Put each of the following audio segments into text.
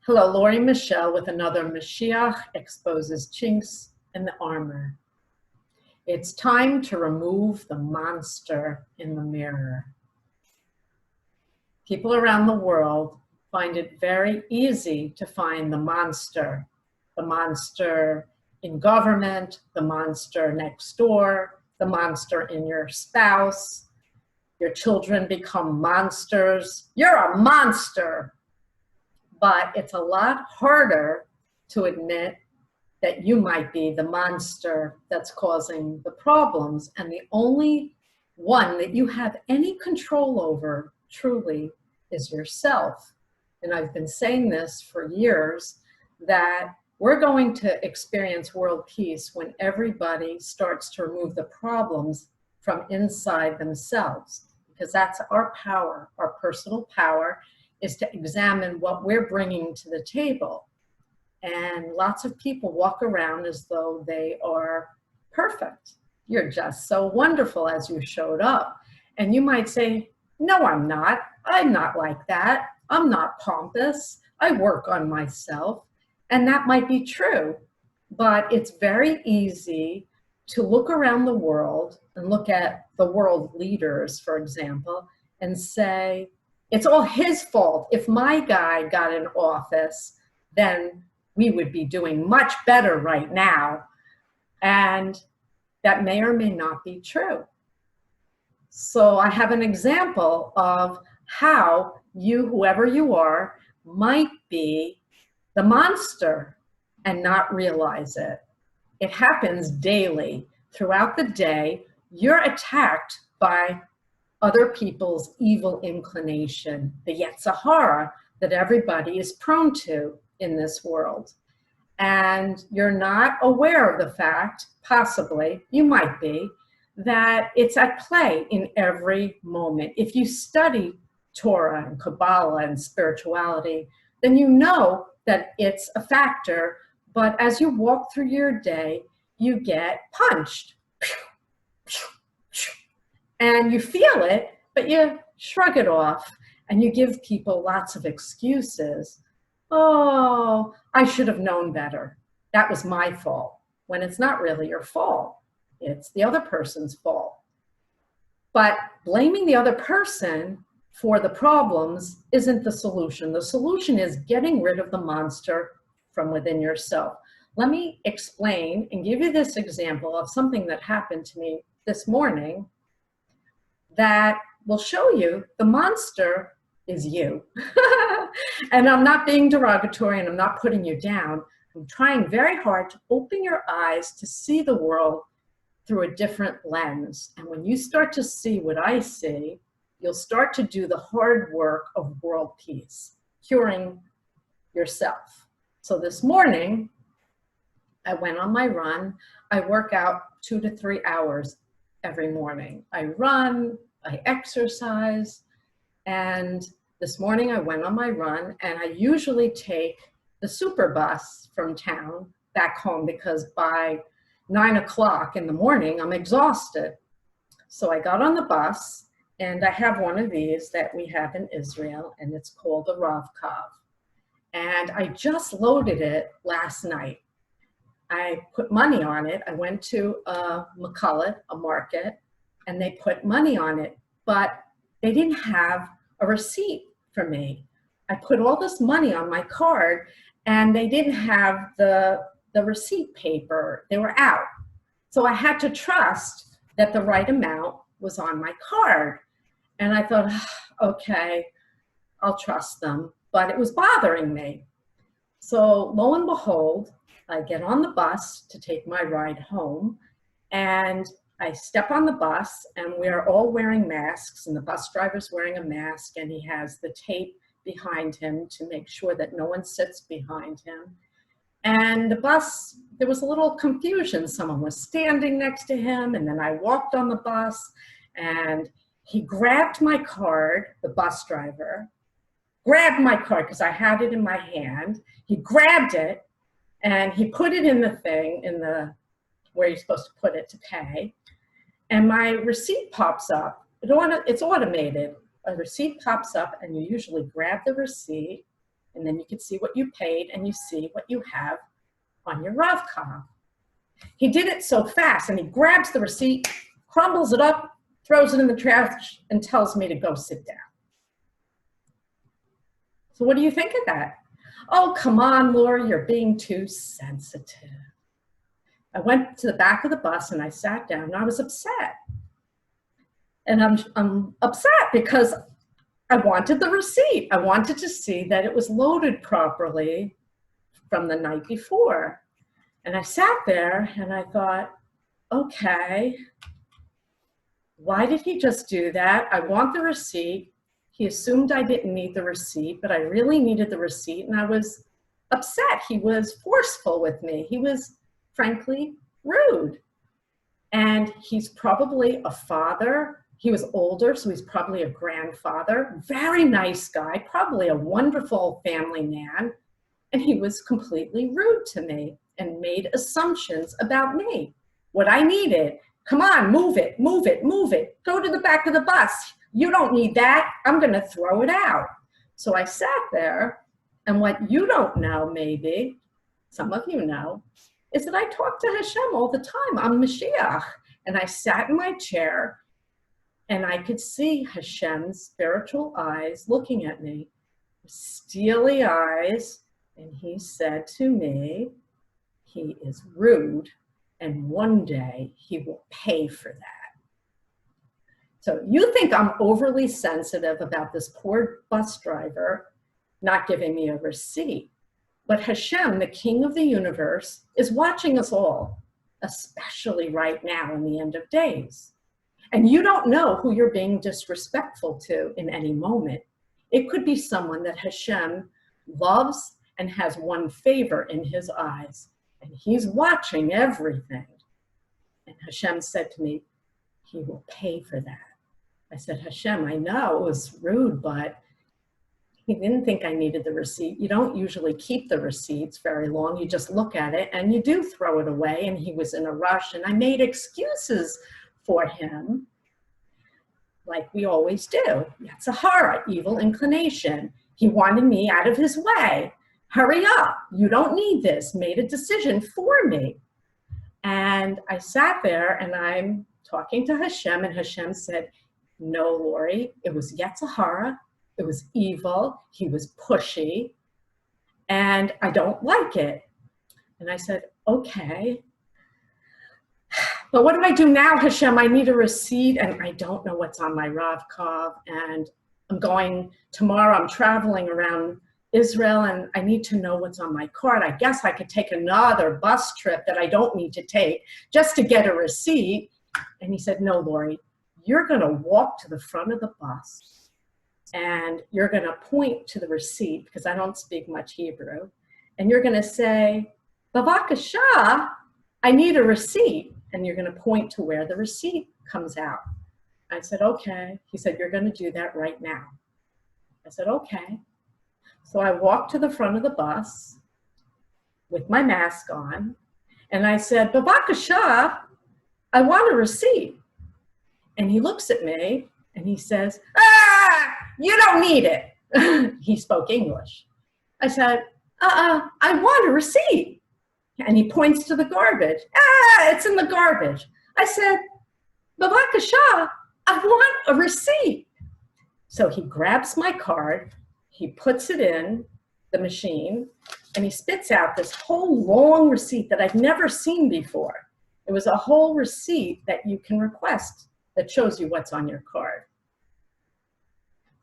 Hello, Lori Michelle with another Moshiach Exposes Chinks in the Armor. It's time to remove the monster in the mirror. People around the world find it very easy to find the monster in government, the monster next door, the monster in your spouse. Your children become monsters. You're a monster. But it's a lot harder to admit that you might be the monster that's causing the problems. And the only one that you have any control over, truly, is yourself. And I've been saying this for years, that we're going to experience world peace when everybody starts to remove the problems from inside themselves. Because that's our power, our personal power, is to examine what we're bringing to the table. And lots of people walk around as though they are perfect. You're just so wonderful as you showed up. And you might say, no, I'm not. I'm not like that. I'm not pompous. I work on myself. And that might be true. But it's very easy to look around the world and look at the world leaders, for example, and say, it's all his fault. If my guy got in office, then we would be doing much better right now. And that may or may not be true. So I have an example of how you, whoever you are, might be the monster and not realize it. It happens daily. Throughout the day, you're attacked by other people's evil inclination, the Yetzer Hara that everybody is prone to in this world. And you're not aware of the fact, possibly, you might be, that it's at play in every moment. If you study Torah and Kabbalah and spirituality, then you know that it's a factor, but as you walk through your day, you get punched. And you feel it, but you shrug it off and you give people lots of excuses. Oh, I should have known better. That was my fault. When it's not really your fault. It's the other person's fault. But blaming the other person for the problems isn't the solution. The solution is getting rid of the monster from within yourself. Let me explain and give you this example of something that happened to me this morning that will show you the monster is you. And I'm not being derogatory and I'm not putting you down. I'm trying very hard to open your eyes to see the world through a different lens. And when you start to see what I see, you'll start to do the hard work of world peace, curing yourself. So this morning, I went on my run. I work out 2 to 3 hours every morning. I run, I exercise, and this morning I went on my run, and I usually take the super bus from town back home because by 9 o'clock in the morning, I'm exhausted. So I got on the bus, and I have one of these that we have in Israel, and it's called a Rav-Kav. And I just loaded it last night. I put money on it. I went to a Makullet, a market, and they put money on it, but they didn't have a receipt for me. I put all this money on my card, and they didn't have the receipt paper. They were out. So I had to trust that the right amount was on my card. And I thought, okay, I'll trust them, but it was bothering me. So lo and behold, I get on the bus to take my ride home, and I step on the bus, and we're all wearing masks, and the bus driver's wearing a mask, and he has the tape behind him to make sure that no one sits behind him. And the bus, there was a little confusion. Someone was standing next to him, and then I walked on the bus, and he grabbed my card, the bus driver, grabbed my card because I had it in my hand. He grabbed it, and he put it in the thing, where you're supposed to put it to pay. And my receipt pops up. It's automated. A receipt pops up, and you usually grab the receipt, And then you could see what you paid and you see what you have on your Rav-Kav. He did it so fast, and he grabs the receipt, crumbles it up, throws it in the trash, and tells me to go sit down. So what do you think of that? Oh, come on, Laura, you're being too sensitive. I went to the back of the bus and I sat down and I was upset. And I'm upset because I wanted the receipt. I wanted to see that it was loaded properly from the night before. And I sat there and I thought, okay, why did he just do that? I want the receipt. He assumed I didn't need the receipt, but I really needed the receipt, and I was upset. He was forceful with me. He was, frankly, rude. And he's probably a father. He was older, so he's probably a grandfather. Very nice guy, probably a wonderful family man. And he was completely rude to me and made assumptions about me, what I needed. Come on, move it, move it, move it. Go to the back of the bus. You don't need that. I'm going to throw it out. So I sat there, and what you don't know, maybe, some of you know, is that I talk to Hashem all the time. I'm Moshiach. And I sat in my chair, and I could see Hashem's spiritual eyes looking at me, steely eyes, and he said to me, he is rude, and one day he will pay for that. So you think I'm overly sensitive about this poor bus driver not giving me a receipt. But Hashem, the King of the universe, is watching us all, especially right now in the end of days. And you don't know who you're being disrespectful to in any moment. It could be someone that Hashem loves and has won favor in his eyes. And he's watching everything. And Hashem said to me, he will pay for that. I said, Hashem, I know it was rude, but he didn't think I needed the receipt. You don't usually keep the receipts very long. You just look at it and you do throw it away. And he was in a rush, and I made excuses for him, like we always do. That's a horror, evil inclination. He wanted me out of his way. Hurry up. You don't need this. Made a decision for me. And I sat there and I'm talking to Hashem, and Hashem said, no, Lori, it was Yetzirah. It was evil. He was pushy. And I don't like it. And I said, okay. But what do I do now, Hashem? I need a receipt, and I don't know what's on my Rav-Kav. And tomorrow I'm traveling around Israel, and I need to know what's on my card. I guess I could take another bus trip that I don't need to take just to get a receipt. And he said, no, Lori, you're going to walk to the front of the bus, and you're going to point to the receipt, because I don't speak much Hebrew, and you're going to say, Bavakasha, I need a receipt. And you're going to point to where the receipt comes out. I said, okay. He said, you're going to do that right now. I said, okay. So I walked to the front of the bus with my mask on, and I said, Bavakasha, I want a receipt. And he looks at me and he says, you don't need it. He spoke English. I said, I want a receipt. And he points to the garbage. It's in the garbage. I said, Bavakasha, I want a receipt. So he grabs my card, he puts it in the machine, and he spits out this whole long receipt that I've never seen before. It was a whole receipt that you can request that shows you what's on your card.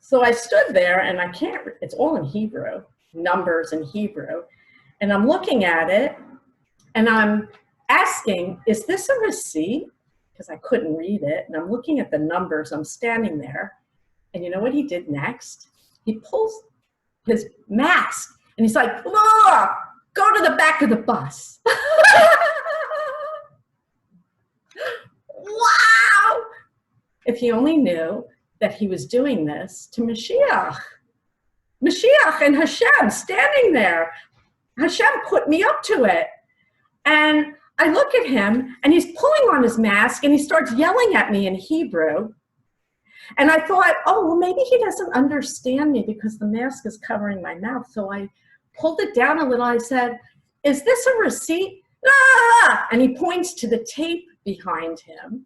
So I stood there, and it's all in Hebrew, numbers in Hebrew, and I'm looking at it, and I'm asking, is this a receipt? Because I couldn't read it, and I'm looking at the numbers, I'm standing there, and you know what he did next? He pulls his mask, and he's like, look, go to the back of the bus. Wow! If he only knew that he was doing this to Mashiach. Mashiach and Hashem standing there. Hashem put me up to it. And I look at him, and he's pulling on his mask, and he starts yelling at me in Hebrew. And I thought, oh, well, maybe he doesn't understand me because the mask is covering my mouth. So I pulled it down a little. I said, is this a receipt? Ah! And he points to the tape behind him.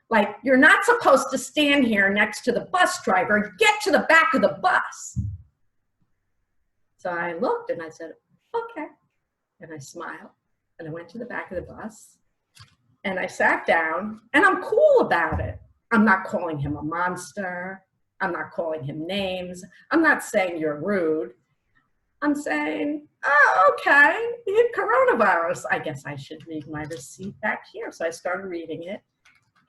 Like, you're not supposed to stand here next to the bus driver. Get to the back of the bus. So I looked and I said, okay. And I smiled and I went to the back of the bus and I sat down and I'm cool about it. I'm not calling him a monster. I'm not calling him names. I'm not saying you're rude. I'm saying, oh, okay, you had coronavirus. I guess I should read my receipt back here. So I started reading it.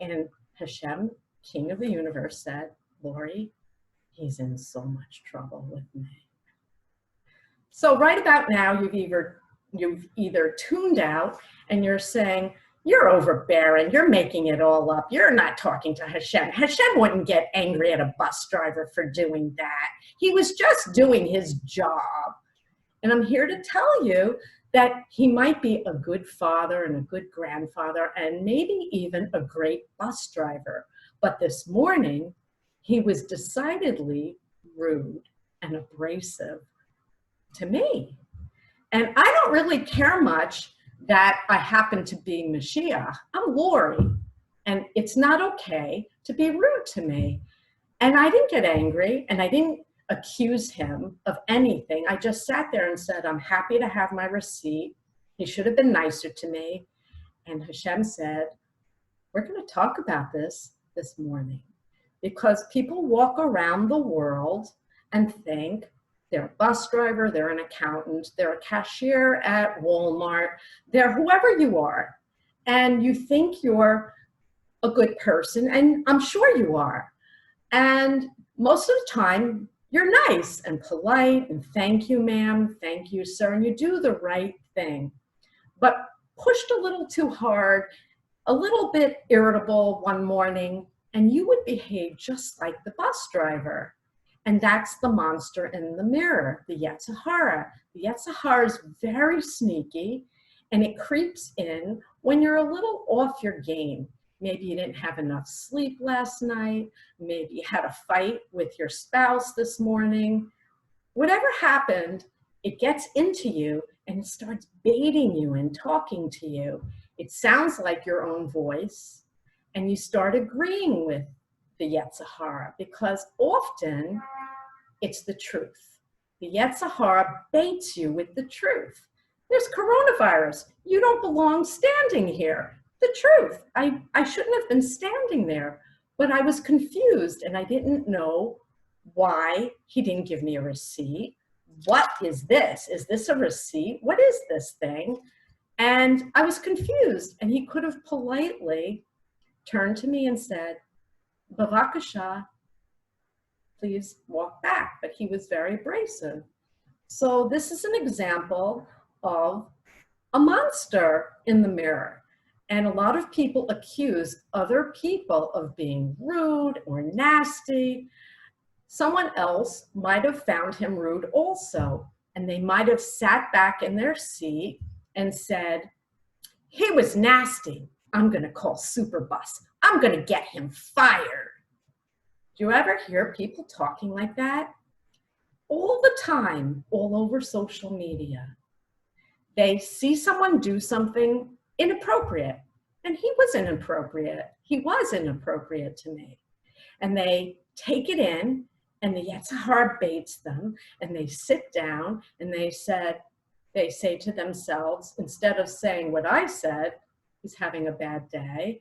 And Hashem, King of the universe, said, Lori, he's in so much trouble with me. So right about now, you've either tuned out and you're saying, you're overbearing, you're making it all up, you're not talking to Hashem. Hashem wouldn't get angry at a bus driver for doing that. He was just doing his job. And I'm here to tell you that he might be a good father and a good grandfather and maybe even a great bus driver. But this morning, he was decidedly rude and abrasive to me. And I don't really care much that I happen to be Mashiach. I'm Lori, and it's not okay to be rude to me. And I didn't get angry, and I didn't accuse him of anything. I just sat there and said, I'm happy to have my receipt. He should have been nicer to me. And Hashem said, we're going to talk about this morning, because people walk around the world and think they're a bus driver, they're an accountant, they're a cashier at Walmart, they're whoever you are. And you think you're a good person, and I'm sure you are. And most of the time, you're nice and polite and thank you, ma'am, thank you, sir, and you do the right thing. But pushed a little too hard, a little bit irritable one morning, and you would behave just like the bus driver. And that's the monster in the mirror, the Yetzer Hara. The Yetzer Hara is very sneaky, and it creeps in when you're a little off your game. Maybe you didn't have enough sleep last night. Maybe you had a fight with your spouse this morning. Whatever happened, it gets into you and it starts baiting you and talking to you. It sounds like your own voice, and you start agreeing with the Yetzer Hara, because often it's the truth. The Yetzer Hara baits you with the truth. There's coronavirus. You don't belong standing here. The truth. I shouldn't have been standing there, but I was confused and I didn't know why he didn't give me a receipt. What is this? Is this a receipt? What is this thing? And I was confused, and he could have politely turned to me and said, Bavakasha, please walk back. But he was very abrasive. So this is an example of a monster in the mirror. And a lot of people accuse other people of being rude or nasty. Someone else might have found him rude also, and they might have sat back in their seat and said, he was nasty. I'm going to call Superbus. I'm going to get him fired. Do you ever hear people talking like that? All the time, all over social media. They see someone do something inappropriate, and he was inappropriate. He was inappropriate to me. And they take it in, and the Yetzer Hara baits them, and they sit down, and they say to themselves, instead of saying what I said, he's having a bad day,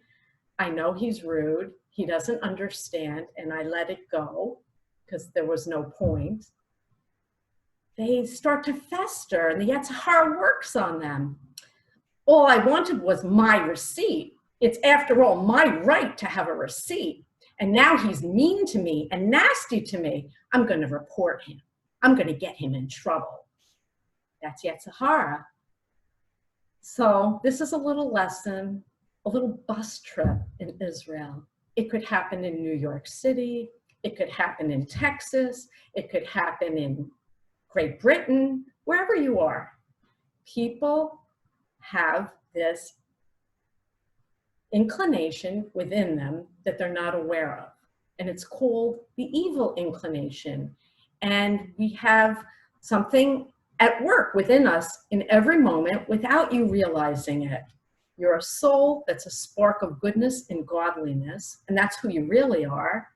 I know he's rude, he doesn't understand, and I let it go because there was no point. They start to fester, and the Yetzer Hara works on them. All I wanted was my receipt. It's, after all, my right to have a receipt. And now he's mean to me and nasty to me. I'm going to report him. I'm going to get him in trouble. That's Yetzer Hara. So this is a little lesson, a little bus trip in Israel. It could happen in New York City. It could happen in Texas. It could happen in Great Britain, wherever you are. People have this inclination within them that they're not aware of. and it's called the evil inclination. And we have something at work within us in every moment without you realizing it. You're a soul that's a spark of goodness and godliness, and that's who you really are.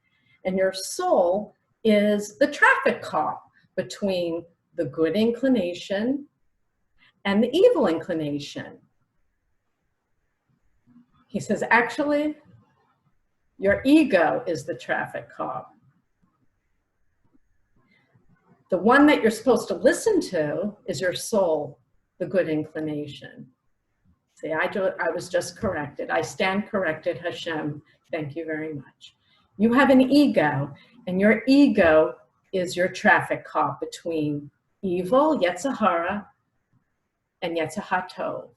And your soul is the traffic cop between the good inclination and the evil inclination. He says, actually, your ego is the traffic cop. The one that you're supposed to listen to is your soul, the good inclination. See, I was just corrected. I stand corrected, Hashem. Thank you very much. You have an ego, and your ego is your traffic cop between evil, Yetzer Hara, and Yetzer HaTov.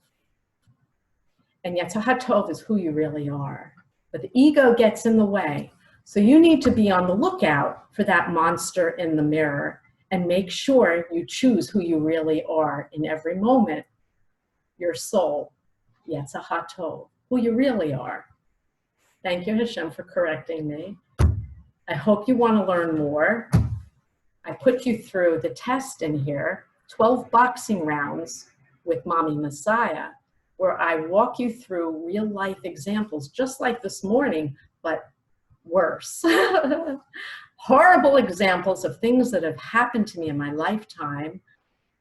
And Yetzer HaTov is who you really are. But the ego gets in the way. So you need to be on the lookout for that monster in the mirror and make sure you choose who you really are in every moment. Your soul, Yetzer HaTov, who you really are. Thank you, Hashem, for correcting me. I hope you want to learn more. I put you through the test in here, 12 boxing rounds with Mommy Messiah, where I walk you through real life examples, just like this morning, but worse. Horrible examples of things that have happened to me in my lifetime.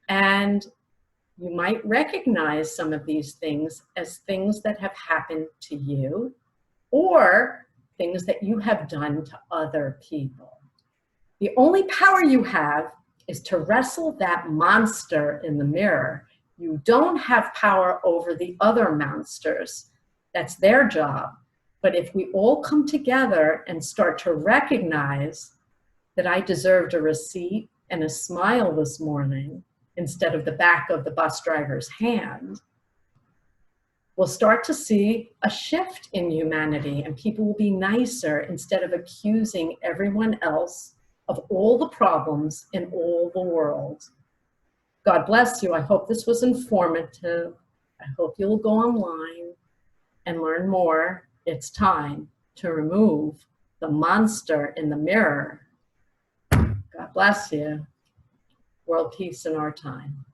And you might recognize some of these things as things that have happened to you or things that you have done to other people. The only power you have is to wrestle that monster in the mirror. You don't have power over the other monsters. That's their job. But if we all come together and start to recognize that I deserved a receipt and a smile this morning instead of the back of the bus driver's hand, we'll start to see a shift in humanity, and people will be nicer instead of accusing everyone else of all the problems in all the world. God bless you. I hope this was informative. I hope you'll go online and learn more. It's time to remove the monster in the mirror. God bless you. World peace in our time.